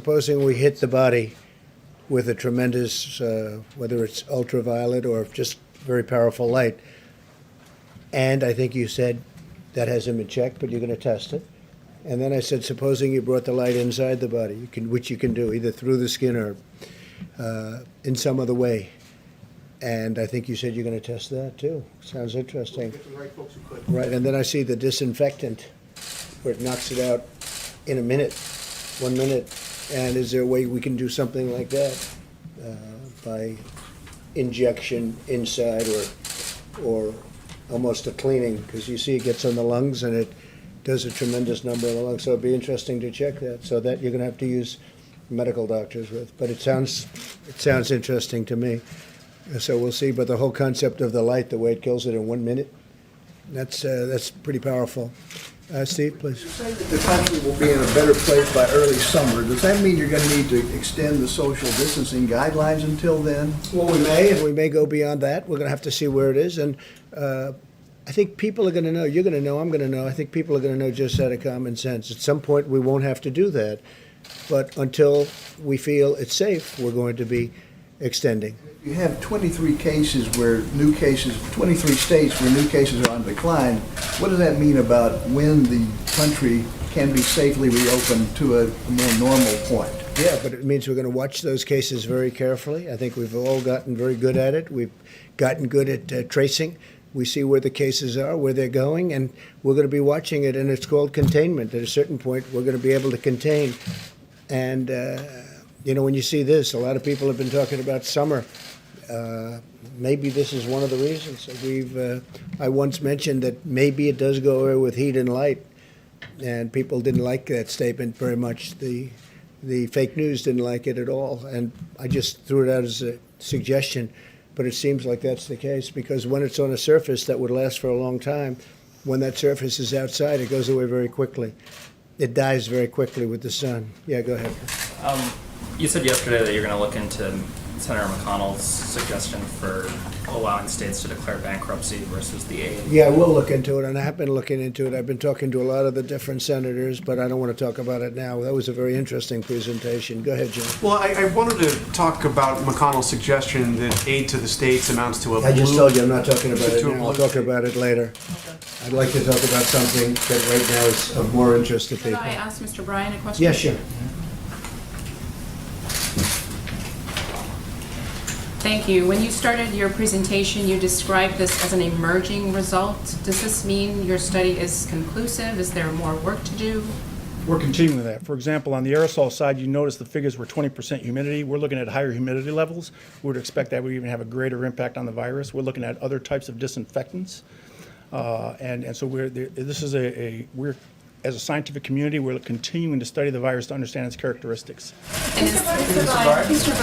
supposing we hit the body with a tremendous, whether it's ultraviolet or just very powerful light, and I think you said that hasn't been checked, but you're going to test it. And then I said, supposing you brought the light inside the body, which you can do, either through the skin or in some other way. And I think you said you're going to test that, too. Sounds interesting. Get the right folks who could. Right, and then I see the disinfectant, where it knocks it out in a minute, 1 minute. And is there a way we can do something like that by injection inside or almost a cleaning? Because you see it gets on the lungs and it does a tremendous number of the lungs. So it'd be interesting to check that. So that you're going to have to use medical doctors with. But it sounds interesting to me. So we'll see. But the whole concept of the light, the way it kills it in 1 minute, that's pretty powerful. Steve, please. You say that the country will be in a better place by early summer. Does that mean you're going to need to extend the social distancing guidelines until then? Well, we may, and we may go beyond that. We're going to have to see where it is. And I think people are going to know. You're going to know. I'm going to know. I think people are going to know just out of common sense. At some point, we won't have to do that. But until we feel it's safe, we're going to be extending. You have 23 cases where new cases, 23 states where new cases are on decline. What does that mean about when the country can be safely reopened to a more normal point? Yeah, but it means we're going to watch those cases very carefully. I think we've all gotten very good at it. We've gotten good at tracing. We see where the cases are, where they're going, and we're going to be watching it, and it's called containment. At a certain point, we're going to be able to contain. And, when you see this, a lot of people have been talking about summer. Maybe this is one of the reasons. I once mentioned that maybe it does go away with heat and light, and people didn't like that statement very much. The fake news didn't like it at all, and I just threw it out as a suggestion. But it seems like that's the case, because when it's on a surface that would last for a long time, when that surface is outside, it goes away very quickly. It dies very quickly with the sun. Yeah, go ahead. You said yesterday that you're going to look into Senator McConnell's suggestion for allowing states to declare bankruptcy versus the aid. Yeah, we'll look into it, and I have been looking into it. I've been talking to a lot of the different senators, but I don't want to talk about it now. That was a very interesting presentation. Go ahead, Jim. Well, I wanted to talk about McConnell's suggestion that aid to the states amounts to I just told you I'm not talking about it to a now. I'll blue talk about it later. I'd like to talk about something that right now is of more interest to people. Could I ask Mr. Bryan a question? Yeah, sure. Thank you. When you started your presentation, you described this as an emerging result. Does this mean your study is conclusive? Is there more work to do? We're continuing that. For example, on the aerosol side, you notice the figures were 20% humidity. We're looking at higher humidity levels. We would expect that would even have a greater impact on the virus. We're looking at other types of disinfectants. And so we're as a scientific community, we're continuing to study the virus to understand its characteristics. Mr.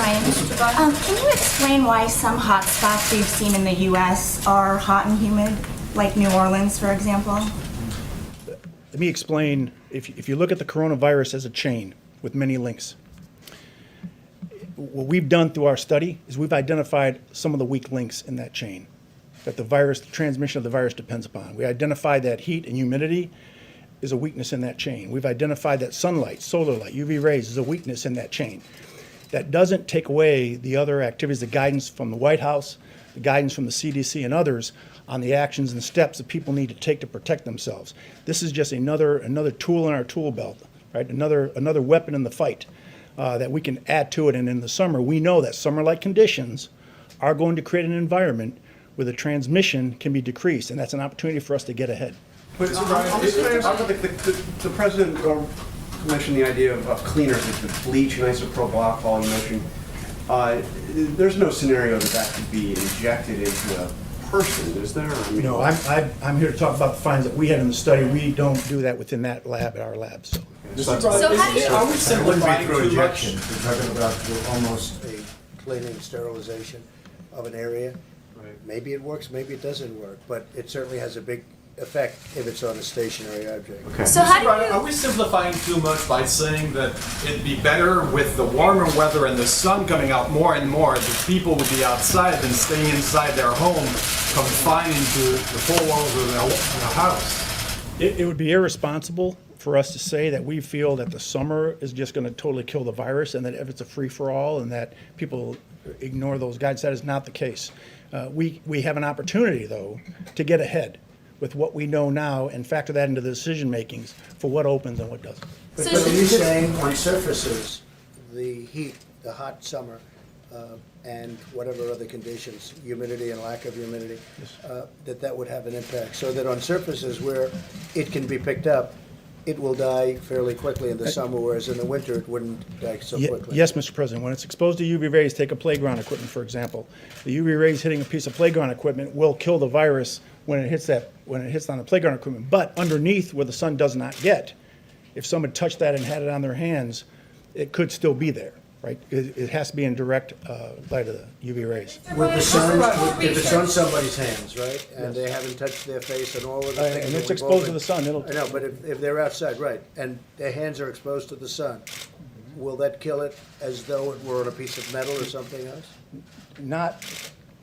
Bryan, can you explain why some hot spots we've seen in the U.S. are hot and humid, like New Orleans, for example? Let me explain. If you look at the coronavirus as a chain with many links, what we've done through our study is we've identified some of the weak links in that chain that the transmission of the virus depends upon. We identified that heat and humidity is a weakness in that chain. We've identified that sunlight, solar light, UV rays is a weakness in that chain. That doesn't take away the other activities, the guidance from the White House, the guidance from the CDC and others on the actions and steps that people need to take to protect themselves. This is just another tool in our tool belt, right? Another weapon in the fight that we can add to it. And in the summer, we know that summer-like conditions are going to create an environment where the transmission can be decreased, and that's an opportunity for us to get ahead. But the president mentioned the idea of cleaners, like the bleach and isopropyl alcohol you mentioned. There's no scenario that could be injected into a person, is there? No, I'm here to talk about the findings that we had in the study. We don't do that within that lab, our labs. So. So how do you... Are we simplifying too much? We're talking about almost a cleaning, sterilization of an area. Right. Maybe it works, maybe it doesn't work, but it certainly has a big effect if it's on a stationary object. Okay. So how do you... Are we simplifying too much by saying that it'd be better with the warmer weather and the sun coming out more and more, that people would be outside than staying inside their home, confined to the four walls of their house? It would be irresponsible for us to say that we feel that the summer is just going to totally kill the virus and that if it's a free-for-all and that people ignore those guides. That is not the case. We have an opportunity, though, to get ahead with what we know now and factor that into the decision-makings for what opens and what doesn't. But are you saying on surfaces, the heat, the hot summer, and whatever other conditions, humidity and lack of humidity, that would have an impact? So that on surfaces where it can be picked up, it will die fairly quickly in the summer, whereas in the winter it wouldn't die so quickly. Yes, Mr. President. When it's exposed to UV rays, take a playground equipment, for example. The UV rays hitting a piece of playground equipment will kill the virus when it hits on the playground equipment. But underneath, where the sun does not get, if someone touched that and had it on their hands, it could still be there, right? It has to be in direct light of the UV rays. With the sun, if it's on somebody's hands, right, and they haven't touched their face and all of the things. And that it's we've exposed all to been- the sun. I know, but if they're outside, right, and their hands are exposed to the sun, will that kill it as though it were on a piece of metal or something else?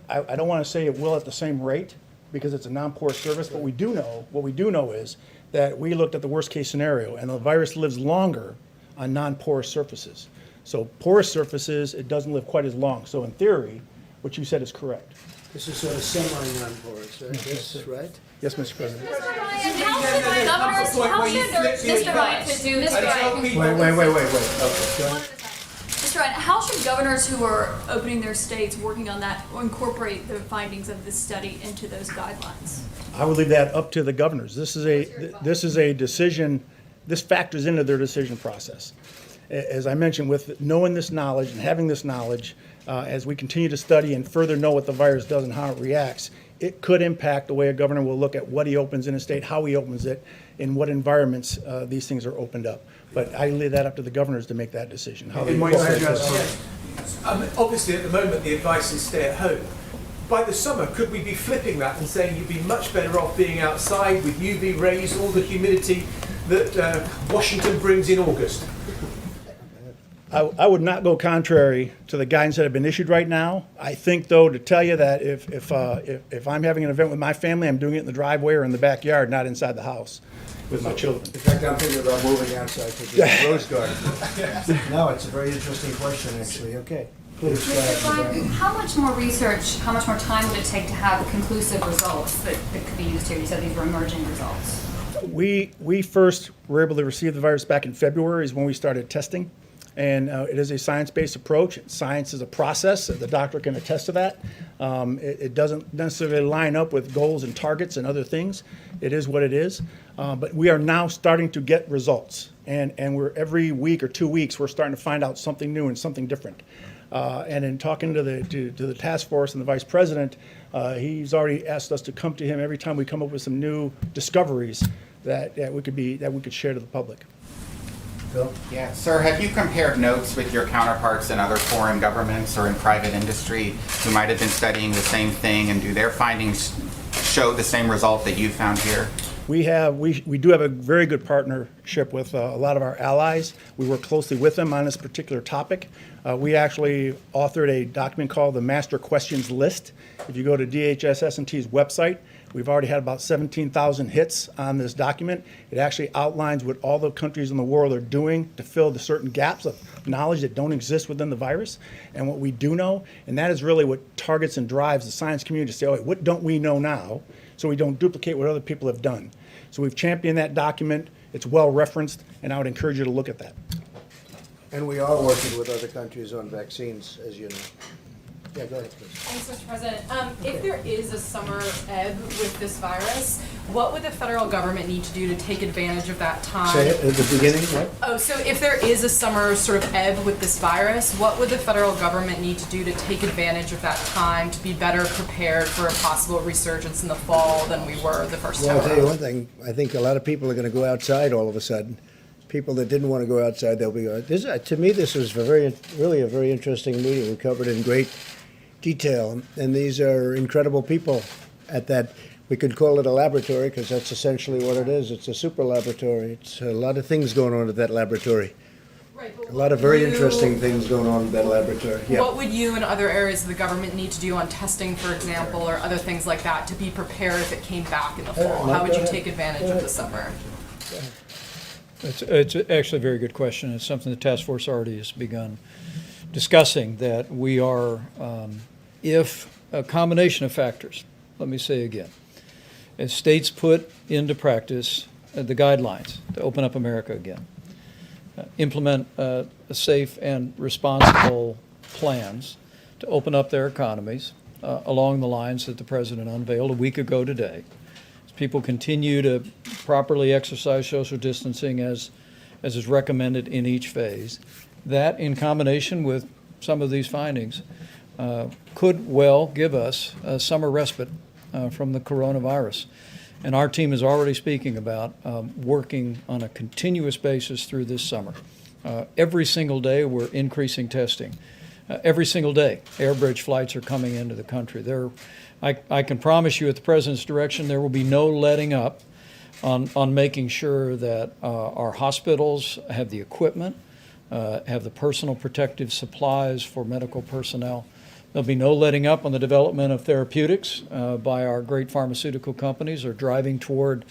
I don't want to say it will at the same rate because it's a non-porous surface, but what we do know is that we looked at the worst-case scenario, and the virus lives longer on non-porous surfaces. So porous surfaces, it doesn't live quite as long. So in theory, what you said is correct. This is sort of semi-non-porous, right? This, right? Yes, Mr. President. Mr. Ryan, how should governors who are opening their states, working on that, incorporate the findings of this study into those guidelines? I would leave that up to the governors. This is a decision, this factors into their decision process. As I mentioned, with knowing this knowledge and having this knowledge, as we continue to study and further know what the virus does and how it reacts, it could impact the way a governor will look at what he opens in a state, how he opens it, in what environments these things are opened up. But I leave that up to the governors to make that decision. How they Obviously, at the moment, the advice is stay at home. By the summer, could we be flipping that and saying you'd be much better off being outside with UV rays, all the humidity that Washington brings in August? I would not go contrary to the guidance that have been issued right now. I think, though, to tell you that if I'm having an event with my family, I'm doing it in the driveway or in the backyard, not inside the house with my children. In fact, I'm thinking about moving outside to the rose garden. No, it's a very interesting question, actually. Okay. Please, go ahead. Mr. Ryan, how much more research, how much more time would it take to have conclusive results that could be used here? You said these were emerging results. We first were able to receive the virus back in February is when we started testing. And it is a science-based approach. Science is a process. The doctor can attest to that. It doesn't necessarily line up with goals and targets and other things. It is what it is. But we are now starting to get results. And we're every week or 2 weeks, we're starting to find out something new and something different. And in talking to the task force and the vice president, he's already asked us to come to him every time we come up with some new discoveries that we could share to the public. Phil? Yeah, sir, have you compared notes with your counterparts in other foreign governments or in private industry who might have been studying the same thing, and do their findings show the same result that you found here? We do have a very good partnership with a lot of our allies. We work closely with them on this particular topic. We actually authored a document called the Master Questions List. If you go to DHS-S&T's website, we've already had about 17,000 hits on this document. It actually outlines what all the countries in the world are doing to fill the certain gaps of knowledge that don't exist within the virus and what we do know. And that is really what targets and drives the science community to say, oh, what don't we know now, so we don't duplicate what other people have done. So we've championed that document. It's well referenced, and I would encourage you to look at that. And we are working with other countries on vaccines, as you know. Yeah, go ahead, please. Thanks, Mr. President. If there is a summer ebb with this virus, what would the federal government need to do to take advantage of that time? Say it at the beginning, what? Oh, so if there is a summer sort of ebb with this virus, what would the federal government need to do to take advantage of that time to be better prepared for a possible resurgence in the fall than we were the first time Well, I'll tell you around? one thing. I think a lot of people are going to go outside all of a sudden. People that didn't want to go outside, they'll be going. To me, this was really a very interesting meeting. We covered it in great detail, and these are incredible people at that. We could call it a laboratory because that's essentially what it is. It's a super laboratory. It's a lot of things going on at that laboratory. Right, but A lot of very interesting things going on at that laboratory. Yeah. what would you and other areas of the government need to do on testing, for example, or other things like that to be prepared if it came back in the fall? How would you take advantage of the summer? It's actually a very good question. It's something the task force already has begun discussing, that we are, if a combination of factors, let me say again, as states put into practice the guidelines to open up America again, implement safe and responsible plans to open up their economies along the lines that the President unveiled a week ago today. As people continue to properly exercise social distancing as is recommended in each phase, that in combination with some of these findings could well give us a summer respite from the coronavirus. And our team is already speaking about working on a continuous basis through this summer. Every single day we're increasing testing. Every single day air bridge flights are coming into the country. I can promise you at the President's direction there will be no letting up on making sure that our hospitals have the equipment, have the personal protective supplies for medical personnel. There'll be no letting up on the development of therapeutics by our great pharmaceutical companies, or driving toward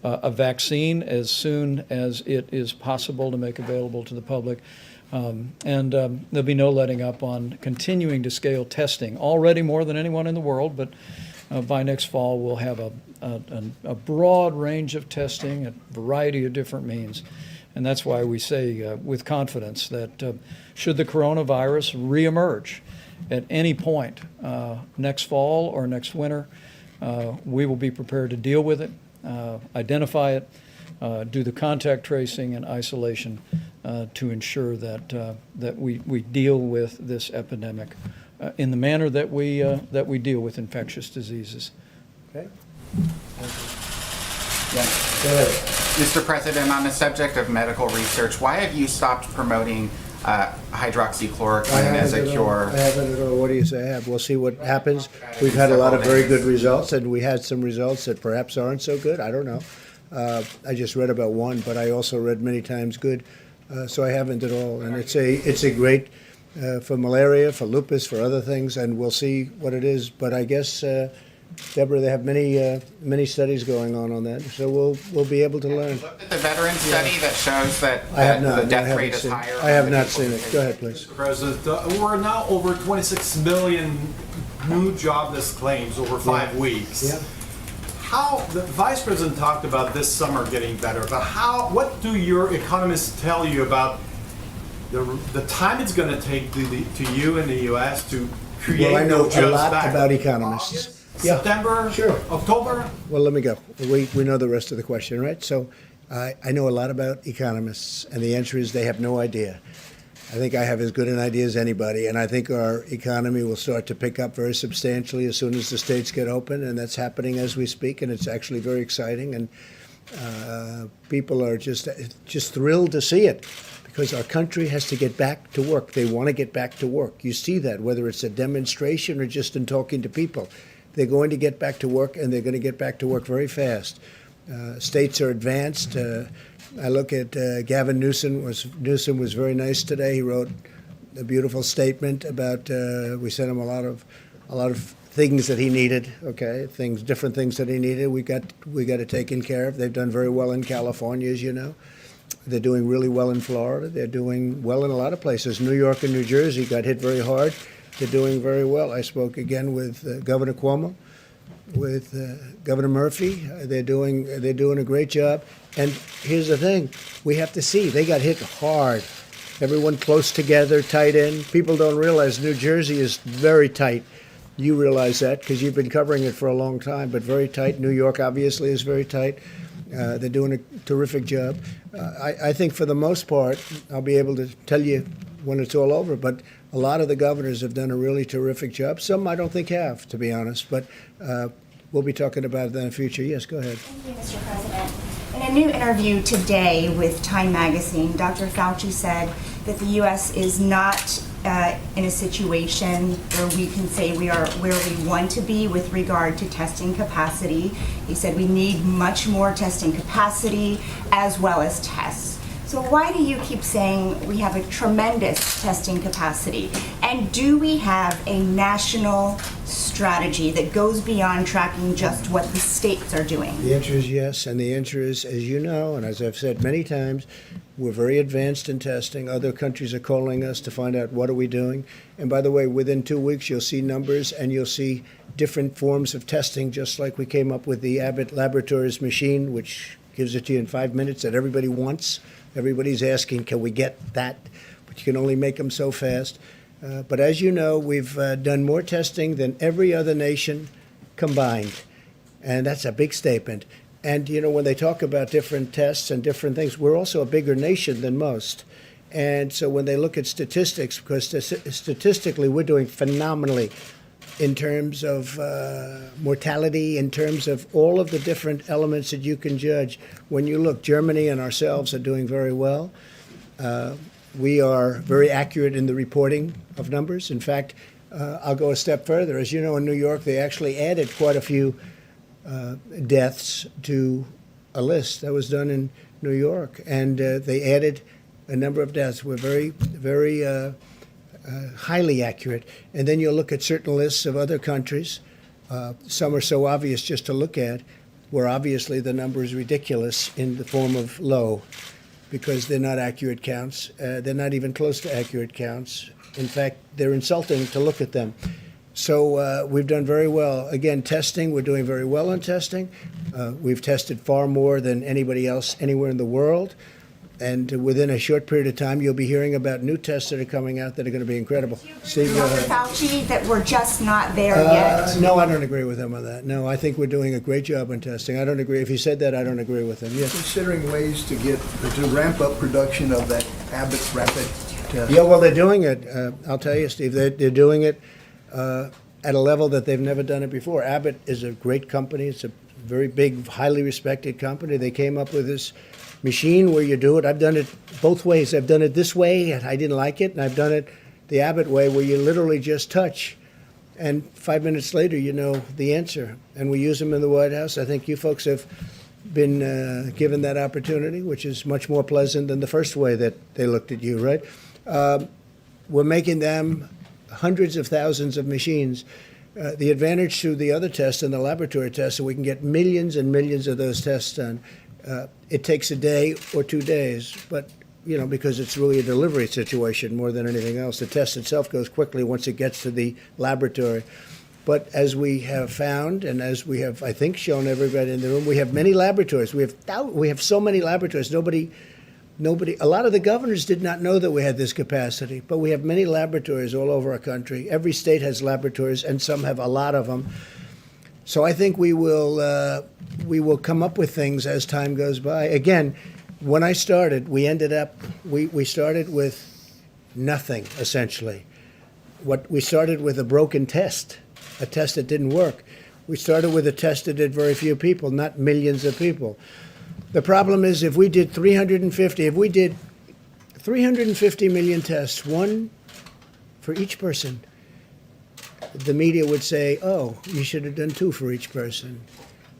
a vaccine as soon as it is possible to make available to the public. And there'll be no letting up on continuing to scale testing, already more than anyone in the world, but by next fall we'll have a broad range of testing, a variety of different means. And that's why we say with confidence that should the coronavirus reemerge at any point next fall or next winter, we will be prepared to deal with it, identify it, do the contact tracing and isolation to ensure that we deal with this epidemic in the manner that we deal with infectious diseases. Okay. Yes. Go ahead. Mr. President, on the subject of medical research, why have you stopped promoting hydroxychloroquine as a cure? I haven't at all. What do you say I have? We'll see what happens. We've had a lot of very good results, and we had some results that perhaps aren't so good. I don't know. I just read about one, but I also read many times good, so I haven't at all. And it's a great for malaria, for lupus, for other things, and we'll see what it is. But I guess, Deborah, they have many studies going on that, so we'll be able to learn. Looked at the veteran study that shows that I have not. the death rate is higher. I have not seen it. Go ahead, please. Mr. President, we're now over 26 million new jobless claims over 5 weeks. Yeah. How the Vice President talked about this summer getting better, but what do your economists tell you about the time it's going to take to you in the U.S. to create Well, I know those a jobs lot back? about economists. August, Yeah. September, Sure. October? Well, let me go. We know the rest of the question, right? So I know a lot about economists, and the answer is they have no idea. I think I have as good an idea as anybody, and I think our economy will start to pick up very substantially as soon as the states get open, and that's happening as we speak, and it's actually very exciting, and people are just thrilled to see it, because our country has to get back to work. They want to get back to work. You see that, whether it's a demonstration or just in talking to people. They're going to get back to work, and they're going to get back to work very fast. States are advanced. I look at Gavin Newsom was very nice today. He wrote a beautiful statement about we sent him a lot of things that he needed. Okay, different things that he needed. We got it taken care of. They've done very well in California, as you know. They're doing really well in Florida. They're doing well in a lot of places. New York and New Jersey got hit very hard. They're doing very well. I spoke again with Governor Cuomo, with Governor Murphy. They're doing a great job. And here's the thing: we have to see they got hit hard. Everyone close together, tight in. People don't realize New Jersey is very tight. You realize that because you've been covering it for a long time, but very tight. New York obviously is very tight. They're doing a terrific job. I think for the most part, I'll be able to tell you when it's all over, but a lot of the governors have done a really terrific job. Some I don't think have, to be honest, but we'll be talking about it in the future. Yes, go ahead. Thank you, Mr. President. In a new interview today with Time Magazine, Dr. Fauci said that the U.S. is not in a situation where we can say we are where we want to be with regard to testing capacity. He said we need much more testing capacity as well as tests. So why do you keep saying we have a tremendous testing capacity? And do we have a national strategy that goes beyond tracking just what the states are doing? The answer is yes, and the answer is, as you know, and as I've said many times, we're very advanced in testing. Other countries are calling us to find out what are we doing. And by the way, within 2 weeks, you'll see numbers and you'll see different forms of testing, just like we came up with the Abbott Laboratories machine, which gives it to you in 5 minutes that everybody wants. Everybody's asking, can we get that? But you can only make them so fast. But as you know, we've done more testing than every other nation combined. And that's a big statement. And, you know, when they talk about different tests and different things, we're also a bigger nation than most. And so when they look at statistics, because statistically we're doing phenomenally in terms of mortality, in terms of all of the different elements that you can judge. When you look, Germany and ourselves are doing very well. We are very accurate in the reporting of numbers. In fact, I'll go a step further. As you know, in New York, they actually added quite a few deaths to a list that was done in New York, and they added a number of deaths. We're very, very highly accurate. And then you'll look at certain lists of other countries. Some are so obvious just to look at, where obviously the number is ridiculous in the form of low, because they're not accurate counts. They're not even close to accurate counts. In fact, they're insulting to look at them. So we've done very well. Again, testing, we're doing very well on testing. We've tested far more than anybody else anywhere in the world. And within a short period of time, you'll be hearing about new tests that are coming out that are going to be incredible. Steve, go Dr. ahead. Fauci, that we're just not there yet? No, I don't agree with him on that. No, I think we're doing a great job on testing. I don't agree. If he said that, I don't agree with him. Yes. Considering ways to ramp up production of that Abbott rapid test. Yeah, well, they're doing it. I'll tell you, Steve, they're doing it at a level that they've never done it before. Abbott is a great company. It's a very big, highly respected company. They came up with this machine where you do it. I've done it both ways. I've done it this way, and I didn't like it, and I've done it the Abbott way, where you literally just touch, and 5 minutes later you know the answer. And we use them in the White House. I think you folks have been given that opportunity, which is much more pleasant than the first way that they looked at you, right? We're making them hundreds of thousands of machines. The advantage to the other tests and the laboratory tests, so we can get millions and millions of those tests done. It takes a day or 2 days, but you know, because it's really a delivery situation more than anything else. The test itself goes quickly once it gets to the laboratory. But as we have found, and as we have, I think, shown everybody in the room, we have many laboratories. We have so many laboratories. Nobody. A lot of the governors did not know that we had this capacity, but we have many laboratories all over our country. Every state has laboratories, and some have a lot of them. So I think we will come up with things as time goes by. Again, when I started, we started with nothing, essentially. We started with a broken test, a test that didn't work. We started with a test that did very few people, not millions of people. The problem is if we did 350 million tests, one for each person, the media would say, oh, you should have done 2 for each person.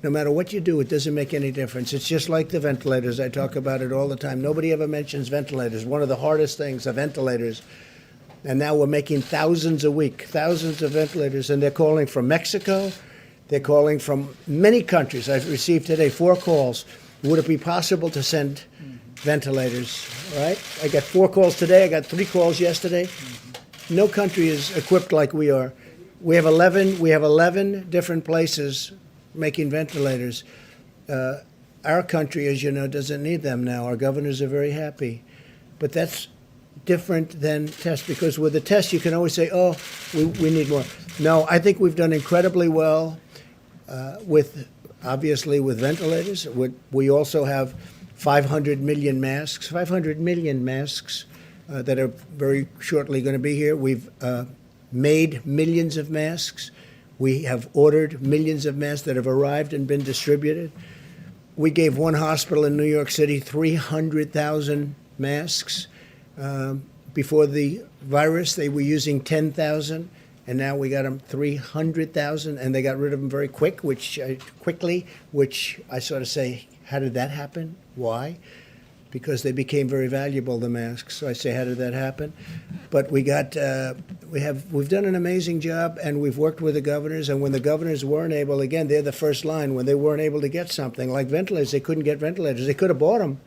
No matter what you do, it doesn't make any difference. It's just like the ventilators. I talk about it all the time. Nobody ever mentions ventilators. One of the hardest things are ventilators. And now we're making thousands a week, thousands of ventilators. And they're calling from Mexico. They're calling from many countries. I've received today 4 calls. Would it be possible to send ventilators, right? I got 4 calls today. I got 3 calls yesterday. No country is equipped like we are. We have 11 different places making ventilators. Our country, as you know, doesn't need them now. Our governors are very happy. But that's different than tests, because with the test you can always say, oh, we need more. No, I think we've done incredibly well obviously with ventilators. We also have 500 million masks that are very shortly going to be here. We've made millions of masks. We have ordered millions of masks that have arrived and been distributed. We gave one hospital in New York City 300,000 masks. Before the virus, they were using 10,000, and now we got them 300,000, and they got rid of them very quickly, which I sort of say, how did that happen? Why? because they became very valuable, the masks. So I say, how did that happen? But we've done an amazing job, and we've worked with the governors, and when the governors weren't able, again, they're the first line, when they weren't able to get something, like ventilators, they couldn't get ventilators. They could have bought them.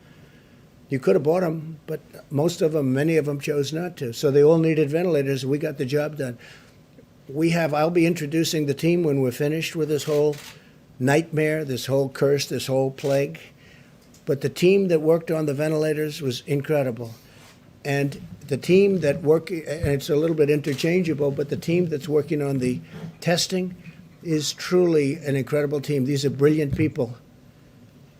You could have bought them, but many of them chose not to. So they all needed ventilators. We got the job done. I'll be introducing the team when we're finished with this whole nightmare, this whole curse, this whole plague. But the team that worked on the ventilators was incredible. And the team that and it's a little bit interchangeable, but the team that's working on the testing is truly an incredible team. These are brilliant people.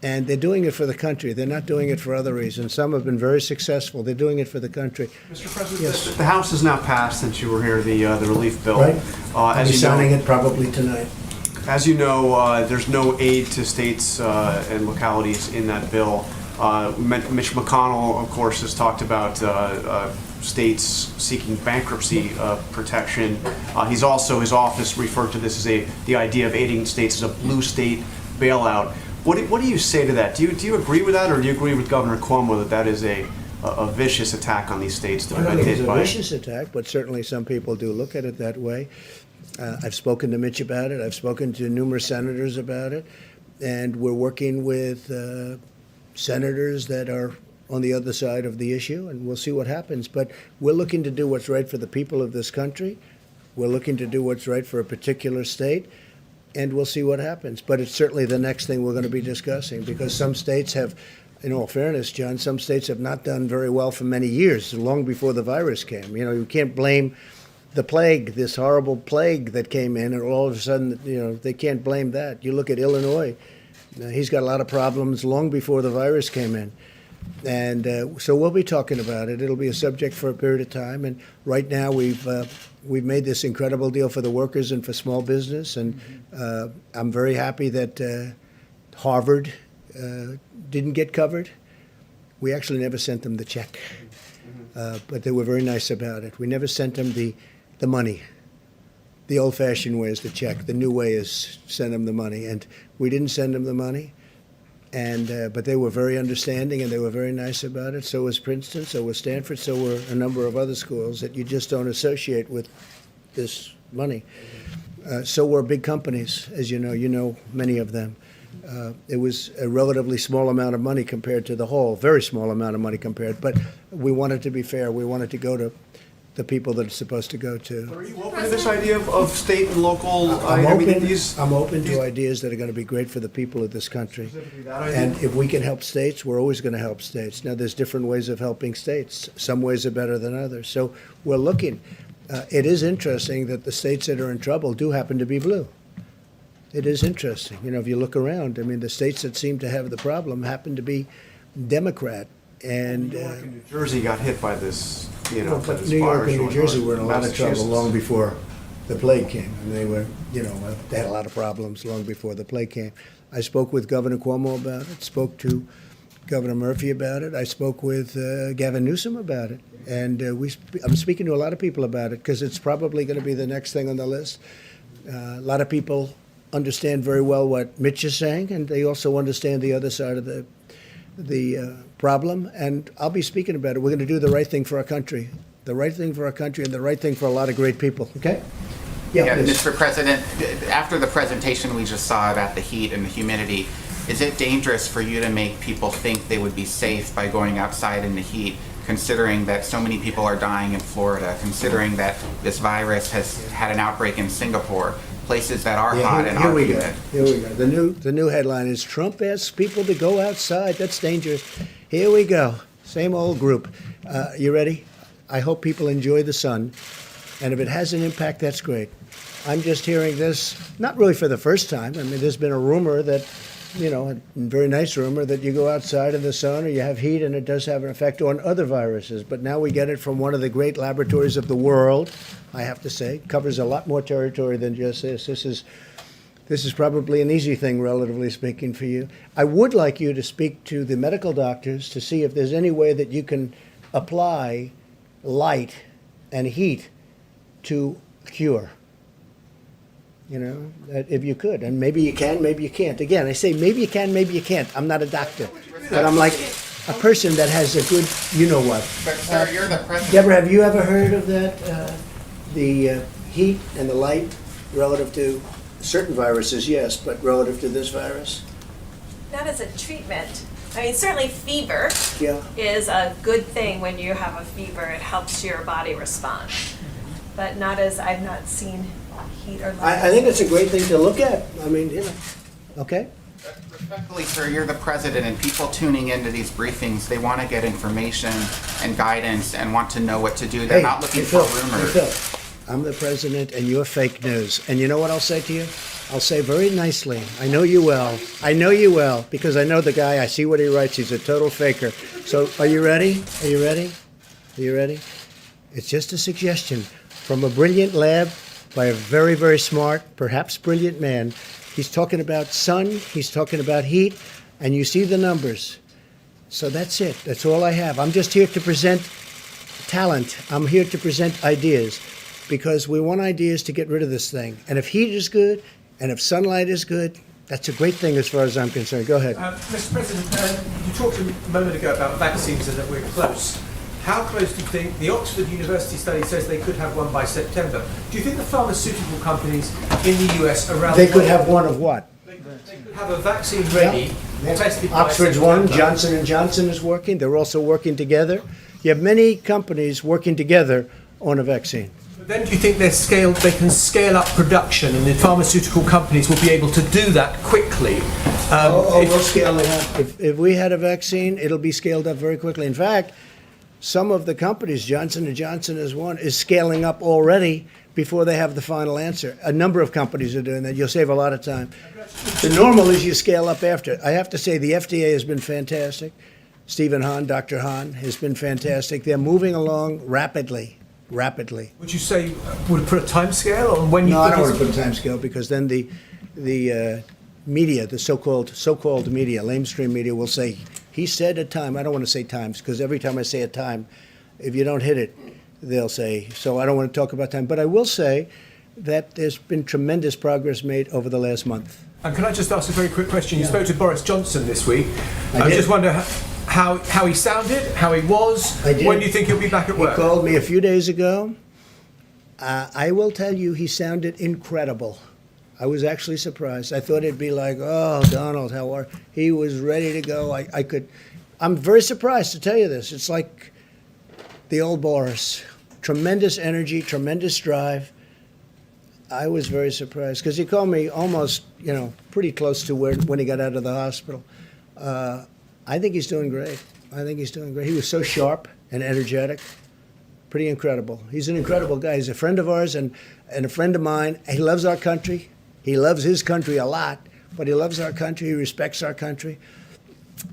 And they're doing it for the country. They're not doing it for other reasons. Some have been very successful. They're doing it for the country. Mr. President, Yes. the House has now passed, since you were here, the relief bill. Right. I'll As be you know, signing it probably tonight. As you know, there's no aid to states and localities in that bill. Mitch McConnell, of course, has talked about states seeking bankruptcy protection. His office referred to this as the idea of aiding states as a blue state bailout. What do you say to that? Do you agree with that, or do you agree with Governor Cuomo that is a vicious attack on these states that I have don't been think it's hit a by? vicious attack, but certainly some people do look at it that way. I've spoken to Mitch about it. I've spoken to numerous senators about it. And we're working with senators that are on the other side of the issue, and we'll see what happens. But we're looking to do what's right for the people of this country. We're looking to do what's right for a particular state, and we'll see what happens. But it's certainly the next thing we're going to be discussing, because some states have, in all fairness, John, some states have not done very well for many years, long before the virus came. You know, you can't blame the plague, this horrible plague that came in, and all of a sudden, you know, they can't blame that. You look at Illinois, he's got a lot of problems long before the virus came in. And so we'll be talking about it. It'll be a subject for a period of time. And right now we've made this incredible deal for the workers and for small business. And I'm very happy that Harvard didn't get covered. We actually never sent them the check, but they were very nice about it. We never sent them the money. The old-fashioned way is the check. The new way is send them the money. And we didn't send them the money. And but they were very understanding, and they were very nice about it. So was Princeton, so was Stanford, so were a number of other schools that you just don't associate with this money. So were big companies, as you know many of them. It was a relatively small amount of money compared to the whole, very small amount of money compared. But we wanted to be fair. We wanted to go to the people that it's supposed to go to. Are you open to this idea of state and local? I'm open to ideas that are going to be great for the people of this country. And if we can help states, we're always going to help states. Now, there's different ways of helping states. Some ways are better than others. So we're looking. It is interesting that the states that are in trouble do happen to be blue. It is interesting. You know, if you look around, I mean, the states that seem to have the problem happen to be Democrat. And New York and New Jersey got hit by this, by this New York virus. and New Jersey were in a lot of trouble Massachusetts. long before the plague came. And they were, they had a lot of problems long before the plague came. I spoke with Governor Cuomo about it, spoke to Governor Murphy about it. I spoke with Gavin Newsom about it. And I'm speaking to a lot of people about it because it's probably going to be the next thing on the list. A lot of people understand very well what Mitch is saying, and they also understand the other side of the problem, and I'll be speaking about it. We're going to do the right thing for our country, and the right thing for a lot of great people. Okay? Yeah, please. Mr. President, after the presentation we just saw about the heat and the humidity, is it dangerous for you to make people think they would be safe by going outside in the heat, considering that so many people are dying in Florida, considering that this virus has had an outbreak in Singapore, places that are hot and are humid? Here we go. The new headline is Trump asks people to go outside. That's dangerous. Here we go. Same old group. You ready? I hope people enjoy the sun, and if it has an impact, that's great. I'm just hearing this, not really for the first time. I mean, there's been a rumor that, a very nice rumor that you go outside in the sun or you have heat and it does have an effect on other viruses. But now we get it from one of the great laboratories of the world, I have to say. It covers a lot more territory than just this. This is probably an easy thing, relatively speaking, for you. I would like you to speak to the medical doctors to see if there's any way that you can apply light and heat to cure. If you could. And maybe you can, maybe you can't. Again, I say maybe you can, maybe you can't. I'm not a doctor. But I'm like, a person that has a good, you know what. But sir, you're the president. Deborah, have you ever heard of that? The heat and the light relative to certain viruses, yes, but relative to this virus? Not as a treatment. I mean, certainly fever Yeah. is a good thing when you have a fever. It helps your body respond. But not as, I've not seen heat or light. I think it's a great thing to look at. I mean, you know, okay? Respectfully, sir, you're the president, and people tuning into these briefings, they want to get information and guidance and want to know what to do. They're not looking for rumors. Phil, I'm the president and you're fake news. And you know what I'll say to you? I'll say very nicely, I know you well. I know you well because I know the guy. I see what he writes. He's a total faker. So are you ready? Are you ready? Are you ready? It's just a suggestion from a brilliant lab by a very, very smart, perhaps brilliant man. He's talking about sun, he's talking about heat, and you see the numbers. So that's it. That's all I have. I'm just here to present talent. I'm here to present ideas because we want ideas to get rid of this thing. And if heat is good, and if sunlight is good, that's a great thing as far as I'm concerned. Go ahead. Mr. President, you talked a moment ago about vaccines and that we're close. How close do you think, the Oxford University study says they could have one by September. Do you think the pharmaceutical companies in the US around They the could world, have one of what? they could have a vaccine ready, tested by Oxford's September? one, Johnson & Johnson is working. They're also working together. You have many companies working together on a vaccine. But then do you think they can scale up production and the pharmaceutical companies will be able to do that quickly? We'll scale it up. If we had a vaccine, it'll be scaled up very quickly. In fact, some of the companies, Johnson & Johnson is one, is scaling up already before they have the final answer. A number of companies are doing that. You'll save a lot of time. The normal is you scale up after. I have to say the FDA has been fantastic. Stephen Hahn, Dr. Hahn, has been fantastic. They're moving along rapidly. Would you say, would it put a time scale on when you No, I think don't want it's- to put a time scale because then the media, the so-called media, lamestream media, will say, he said a time. I don't want to say times because every time I say a time, if you don't hit it, they'll say. So I don't want to talk about time. But I will say that there's been tremendous progress made over the last month. And can I just ask a very quick question? You spoke to Boris Johnson this week. I I did. just wonder how he sounded, how he was. I did. When do you think he'll be back at work? He called me a few days ago. I will tell you, he sounded incredible. I was actually surprised. I thought it'd be like, oh, Donald, how are you? He was ready to go. I'm very surprised to tell you this. It's like the old Boris. Tremendous energy, tremendous drive. I was very surprised because he called me almost, pretty close to when he got out of the hospital. I think he's doing great. He was so sharp and energetic. Pretty incredible. He's an incredible guy. He's a friend of ours and a friend of mine. He loves our country. He loves his country a lot, but he loves our country. He respects our country.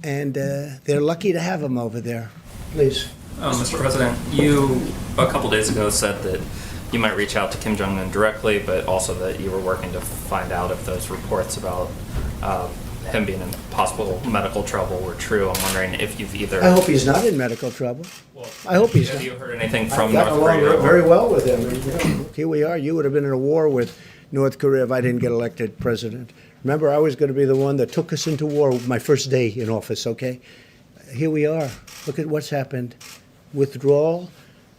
And they're lucky to have him over there. Please. Mr. President, you a couple days ago said that you might reach out to Kim Jong-un directly, but also that you were working to find out if those reports about him being in possible medical trouble were true. I'm wondering if you've either... I hope he's not in medical trouble. I hope he's not. Have you heard anything from I've gotten North along Korea? very well with him. Here we are. You would have been in a war with North Korea if I didn't get elected president. Remember, I was going to be the one that took us into war my first day in office, okay? Here we are. Look at what's happened. Withdrawal.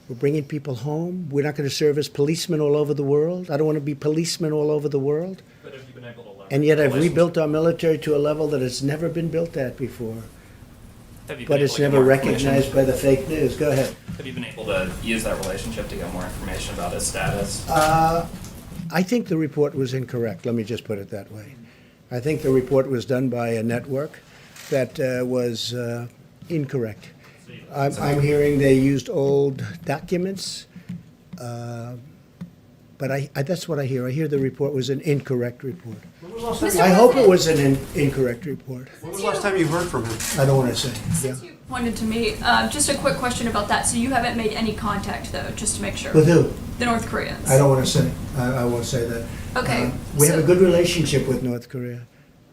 We're bringing people home. We're not going to serve as policemen all over the world. I don't want to be policemen all over the world. But have you been able to leverage And yet I've relations- rebuilt our military to a level that it's never been built at before. Have you been But able it's to get never more information? recognized by the fake news. Go ahead. Have you been able to use that relationship to get more information about his status? I think the report was incorrect. Let me just put it that way. I think the report was done by a network that was incorrect. I'm hearing they used old documents, but that's what I hear. I hear the report was an incorrect report. When was the last time I hope it was an incorrect report. When was the last time you heard from him? I don't want to say. Yeah. Pointed to me. Just a quick question about that. So you haven't made any contact, though, just to make sure. With who? The North Koreans. I don't want to say. I won't say that. Okay, We have so- a good relationship with North Korea,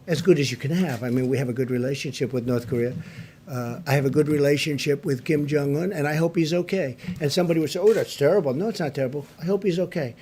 as good as you can have. I mean, we have a good relationship with North Korea. I have a good relationship with Kim Jong-un, and I hope he's okay. And somebody would say, oh, that's terrible. No, it's not terrible. I hope he's okay.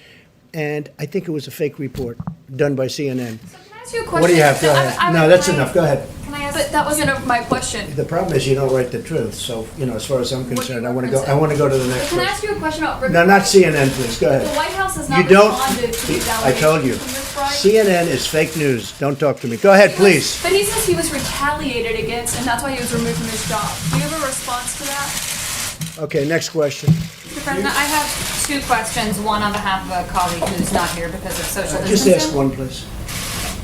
And I think it was a fake report done by CNN. Can I ask you a question? What do you have? Go No, ahead. No, that's enough. Go ahead. Can I ask but that wasn't my question. The problem is you don't write the truth, so, as far as I'm concerned, I want to go to the next Can I person. ask you a question about? No, not CNN, please, go The ahead. White House has not You don't, responded to these I told you, allegations. Right? CNN is fake news, don't talk to me. Go ahead, please. But he says he was retaliated against, and that's why he was removed from his job. Do you have a response to that? Okay, next question. Mr. President, I have two questions, one on behalf of a colleague who's not here because of social Just distancing. ask one, please.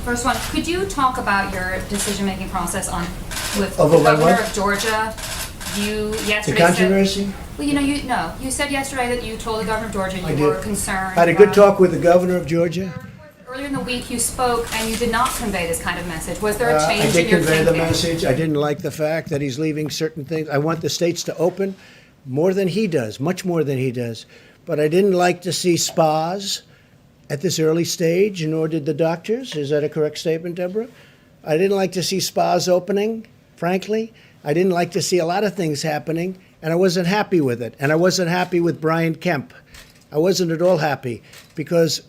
First one, could you talk about your decision-making process with Over the my governor what? of Georgia? You yesterday The said... controversy? Well, you said yesterday that you told the governor of Georgia I you were did. concerned. I had a good about- talk with the governor of Georgia. Earlier in the week, you spoke and you did not convey this kind of message. Was there a I change did in your convey thinking? the message. I didn't like the fact that he's leaving certain things. I want the states to open more than he does, much more than he does. But I didn't like to see spas at this early stage, nor did the doctors. Is that a correct statement, Deborah? I didn't like to see spas opening, frankly. I didn't like to see a lot of things happening, and I wasn't happy with it. And I wasn't happy with Brian Kemp. I wasn't at all happy because,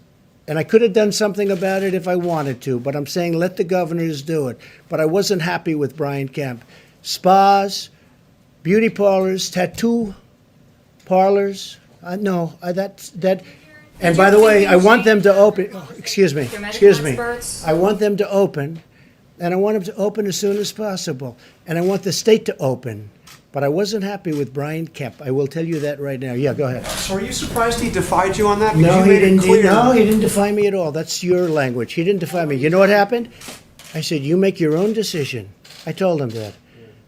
and I could have done something about it if I wanted to, but I'm saying let the governors do it. But I wasn't happy with Brian Kemp. Spas, beauty parlors, tattoo parlors, that. And by the way, I want them to open, excuse me. I want them to open, and I want them to open as soon as possible. And I want the state to open. But I wasn't happy with Brian Kemp. I will tell you that right now. Yeah, go ahead. So are you surprised he defied you on that? Because No, you he made it didn't. clear. No, he didn't defy me at all. That's your language. He didn't defy me. You know what happened? I said, you make your own decision. I told him that.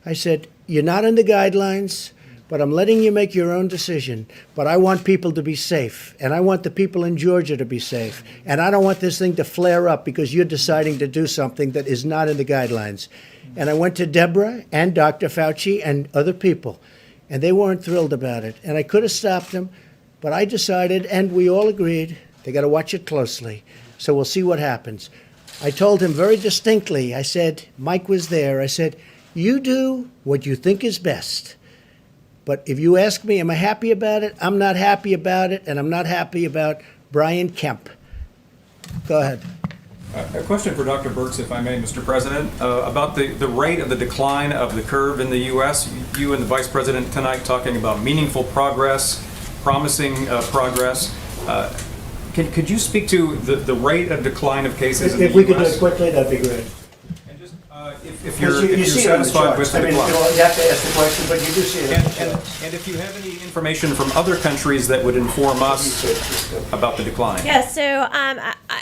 I said, you're not in the guidelines, but I'm letting you make your own decision. But I want people to be safe, and I want the people in Georgia to be safe. And I don't want this thing to flare up because you're deciding to do something that is not in the guidelines. And I went to Deborah and Dr. Fauci and other people, and they weren't thrilled about it. And I could have stopped them, but I decided, and we all agreed, they got to watch it closely. So we'll see what happens. I told him very distinctly, I said, Mike was there, I said, you do what you think is best. But if you ask me, am I happy about it? I'm not happy about it, and I'm not happy about Brian Kemp. Go ahead. A question for Dr. Birx, if I may, Mr. President, about the rate of the decline of the curve in the U.S. You and the Vice President tonight talking about meaningful progress, promising progress. Could you speak to the rate of decline of cases in the U.S.? If we could do it quickly, that'd be great. And just if you're satisfied with the decline. You have to ask the question, but you do see it. And if you have any information from other countries that would inform us about the decline. Yeah, so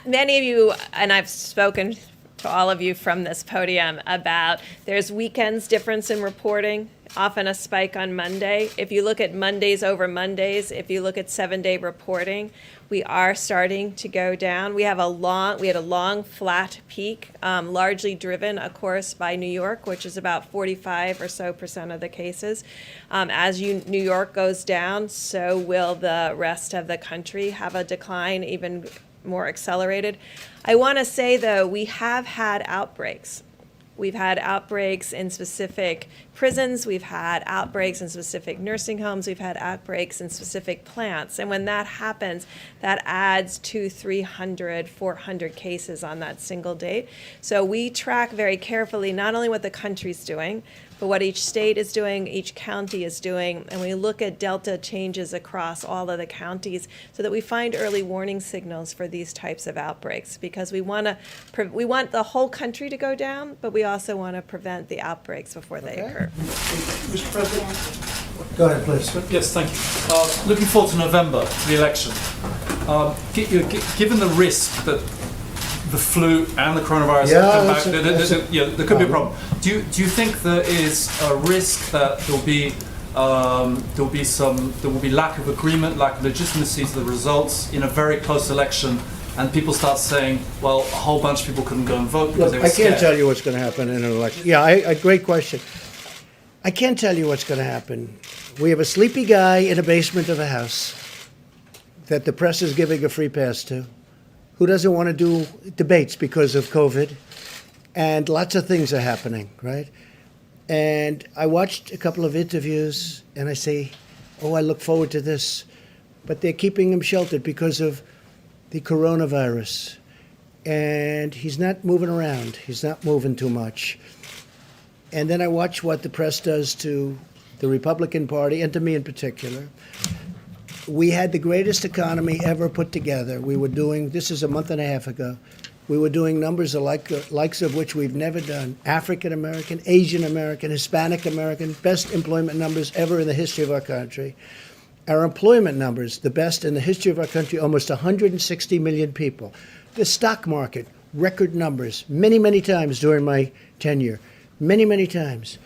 many of you, and I've spoken to all of you from this podium about there's weekends difference in reporting, often a spike on Monday. If you look at Mondays over Mondays, if you look at 7-day reporting, we are starting to go down. We had a long flat peak, largely driven, of course, by New York, which is about 45% or so of the cases. As New York goes down, so will the rest of the country have a decline, even more accelerated. I want to say, though, we have had outbreaks. We've had outbreaks in specific prisons. We've had outbreaks in specific nursing homes. We've had outbreaks in specific plants. And when that happens, that adds 200, 300, 400 cases on that single date. So we track very carefully not only what the country's doing, but what each state is doing, each county is doing, and we look at delta changes across all of the counties so that we find early warning signals for these types of outbreaks, because we want the whole country to go down, but we also want to prevent the outbreaks before they occur. Mr. President? Go ahead, please. Yes, thank you. Looking forward to November, the election. Given the risk that the flu and the coronavirus come back, there could be a problem. Do you think there is a risk that there will be lack of agreement, lack of legitimacy to the results in a very close election, and people start saying, well, a whole bunch of people couldn't go and vote because they were scared? I can't tell you what's going to happen in an election. Yeah, a great question. I can't tell you what's going to happen. We have a sleepy guy in a basement of a house that the press is giving a free pass to, who doesn't want to do debates because of COVID, and lots of things are happening, right? And I watched a couple of interviews, and I say, oh, I look forward to this. But they're keeping him sheltered because of the coronavirus. And he's not moving around. He's not moving too much. and then I watch what the press does to the Republican Party, and to me in particular. We had the greatest economy ever put together. We were doing, this is a month and a half ago, we were doing numbers the likes of which we've never done. African American, Asian American, Hispanic American, best employment numbers ever in the history of our country. Our employment numbers, the best in the history of our country, almost 160 million people. The stock market, record numbers, many, many times during my tenure, many, many times.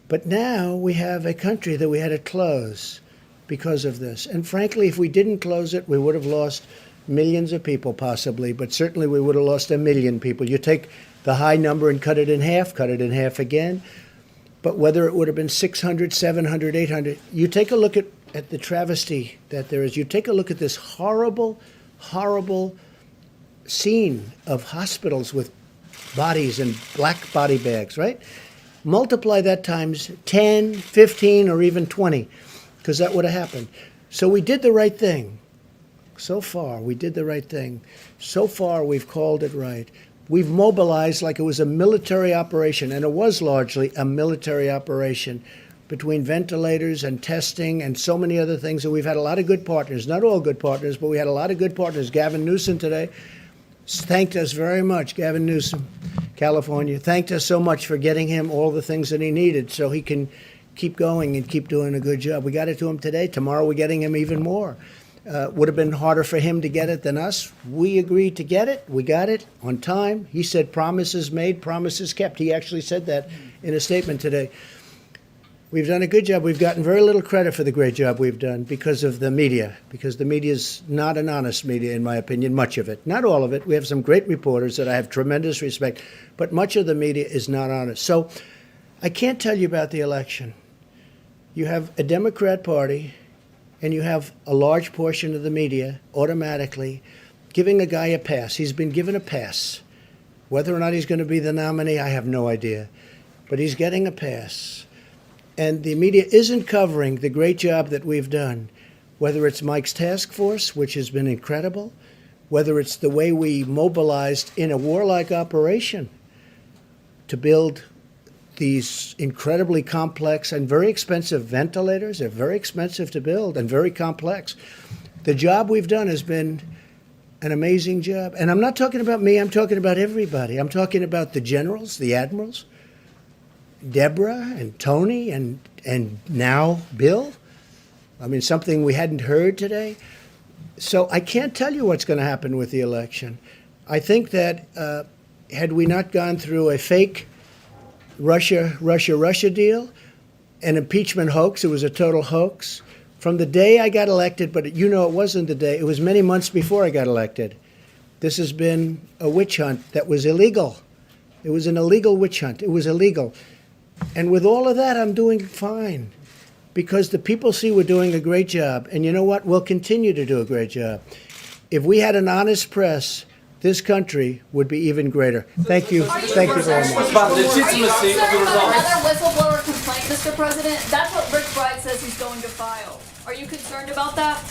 But now we have a country that we had to close because of this. And frankly, if we didn't close it, we would have lost millions of people possibly, but certainly we would have lost 1 million people. You take the high number and cut it in half again. But whether it would have been 600, 700, 800, you take a look at the travesty that there is. You take a look at this horrible, horrible scene of hospitals with bodies and black body bags, right? Multiply that times 10, 15, or even 20, because that would have happened. So we did the right thing. So far, we did the right thing. So far, we've called it right. We've mobilized like it was a military operation, and it was largely a military operation between ventilators and testing and so many other things. And we've had a lot of good partners, not all good partners, but we had a lot of good partners. Gavin Newsom today thanked us very much. Gavin Newsom, California, thanked us so much for getting him all the things that he needed so he can keep going and keep doing a good job. We got it to him today. Tomorrow we're getting him even more. Would have been harder for him to get it than us. We agreed to get it. We got it on time. He said promises made, promises kept. He actually said that in a statement today. We've done a good job. We've gotten very little credit for the great job we've done because of the media, because the media is not an honest media, in my opinion, much of it. Not all of it. We have some great reporters that I have tremendous respect, but much of the media is not honest. So I can't tell you about the election. You have a Democrat Party, and you have a large portion of the media automatically giving a guy a pass. He's been given a pass. Whether or not he's going to be the nominee, I have no idea. But he's getting a pass. And the media isn't covering the great job that we've done, whether it's Mike's task force, which has been incredible, whether it's the way we mobilized in a warlike operation to build these incredibly complex and very expensive ventilators. They're very expensive to build and very complex. The job we've done has been an amazing job. And I'm not talking about me, I'm talking about everybody. I'm talking about the generals, the admirals, Deborah and Tony and now Bill. I mean, something we hadn't heard today. So I can't tell you what's going to happen with the election. I think that had we not gone through a fake Russia deal, an impeachment hoax, it was a total hoax, from the day I got elected, but you know it wasn't the day, it was many months before I got elected. This has been a witch hunt that was illegal. It was an illegal witch hunt. It was illegal. And with all of that, I'm doing fine because the people see we're doing a great job. And you know what? We'll continue to do a great job. If we had an honest press, this country would be even greater. Thank you. Thank you very much. Are you concerned about another whistleblower complaint, Mr. President? That's what Rick Bright says he's going to file. Are you concerned about that?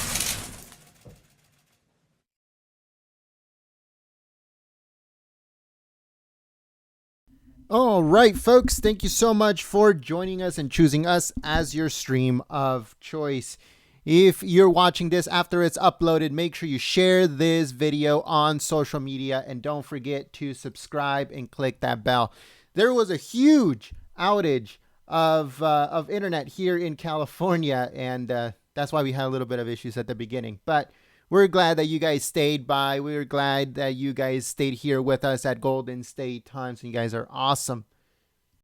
All right, folks, thank you so much for joining us and choosing us as your stream of choice. If you're watching this after it's uploaded, make sure you share this video on social media and don't forget to subscribe and click that bell. There was a huge outage of internet here in California, and that's why we had a little bit of issues at the beginning. But we're glad that you guys stayed by. We're glad that you guys stayed here with us at Golden State Times. You guys are awesome.